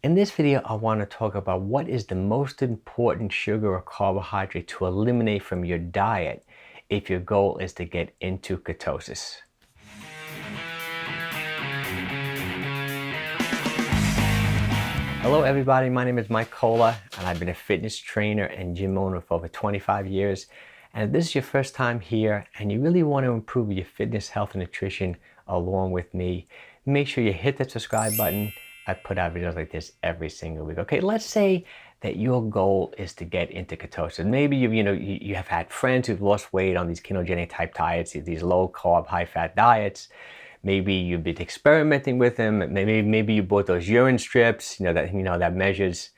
In this video, I want to talk about what is the most important sugar or carbohydrate to eliminate from your diet if your goal is to get into ketosis. Hello everybody, my name is 𝙒𝘼𝙏𝙏 and I've been a fitness trainer and gym owner for over 25 years. And if this is your first time here and you really want to improve your fitness, health, and nutrition along with me, make sure you hit that subscribe button. I put out videos like this every single week. Okay, let's say that your goal is to get into ketosis. Maybe you have had friends who've lost weight on these ketogenic type diets, these low carb, high fat diets. Maybe you've been experimenting with them. Maybe you bought those urine strips, that measures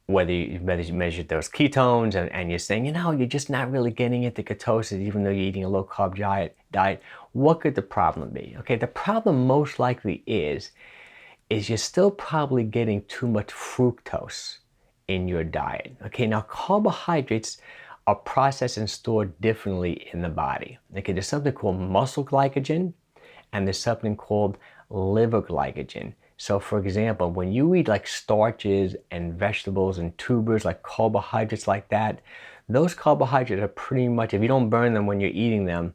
whether you measure those ketones, and you're saying, you're just not really getting into ketosis even though you're eating a low carb diet. What could the problem be? Okay, the problem most likely is you're still probably getting too much fructose in your diet. Okay, now carbohydrates are processed and stored differently in the body. Okay, there's something called muscle glycogen and there's something called liver glycogen. So for example, when you eat like starches and vegetables and tubers, like carbohydrates like that, those carbohydrates are pretty much, if you don't burn them when you're eating them,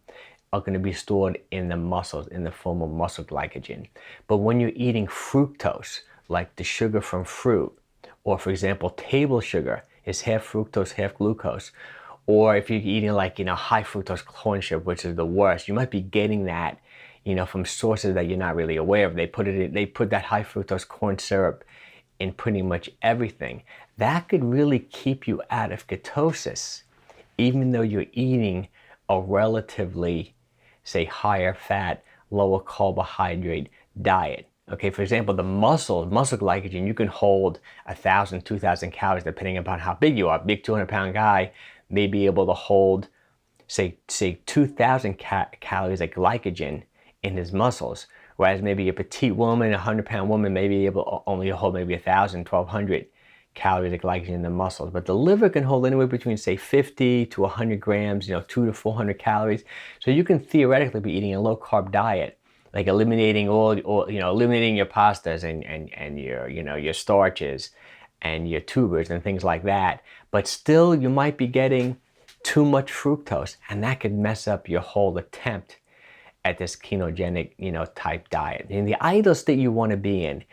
are going to be stored in the muscles in the form of muscle glycogen. But when you're eating fructose, like the sugar from fruit, or for example, table sugar is half fructose, half glucose, or if you're eating like, high fructose corn syrup, which is the worst, you might be getting that, from sources that you're not really aware of. They put that high fructose corn syrup in pretty much everything. That could really keep you out of ketosis, even though you're eating a relatively, say, higher fat, lower carbohydrate diet. Okay, for example, the muscle glycogen, you can hold 1,000, 2,000 calories depending upon how big you are. A big 200-pound guy may be able to hold, say 2,000 calories of glycogen in his muscles, whereas maybe a petite woman, a 100-pound woman may be able to only hold maybe 1,000, 1,200 calories of glycogen in the muscles. But the liver can hold anywhere between, say, 50 to 100 grams, 200 to 400 calories. So you can theoretically be eating a low carb diet, like eliminating eliminating your pastas and your starches and your tubers and things like that. But still, you might be getting too much fructose, and that could mess up your whole attempt at this ketogenic, type diet. And the ideal state you want to be in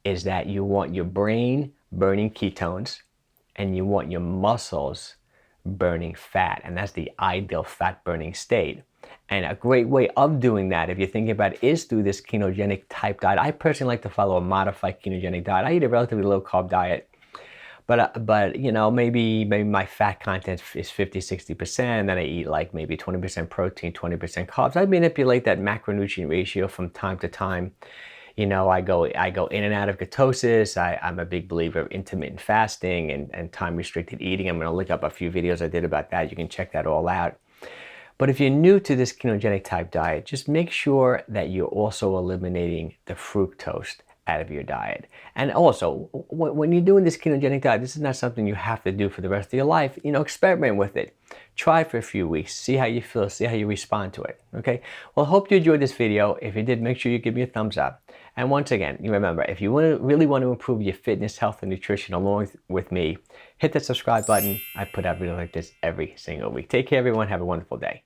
is that you want your brain burning ketones and you want your muscles burning fat, and that's the ideal fat burning state. And a great way of doing that, if you're thinking about it, is through this ketogenic type diet. I personally like to follow a modified ketogenic diet. I eat a relatively low carb diet, but maybe my fat content is 50-60%, then I eat like maybe 20% protein, 20% carbs. I manipulate that macronutrient ratio from time to time. I go in and out of ketosis. I'm a big believer of intermittent fasting and time-restricted eating. I'm going to look up a few videos I did about that. You can check that all out. But if you're new to this ketogenic type diet, just make sure that you're also eliminating the fructose out of your diet. And also, when you're doing this ketogenic diet, this is not something you have to do for the rest of your life. Experiment with it. Try for a few weeks, see how you feel, see how you respond to it, okay? Well, I hope you enjoyed this video. If you did, make sure you give me a thumbs up. And once again, you remember, if you really want to improve your fitness, health, and nutrition along with me, hit that subscribe button. I put out videos like this every single week. Take care, everyone. Have a wonderful day.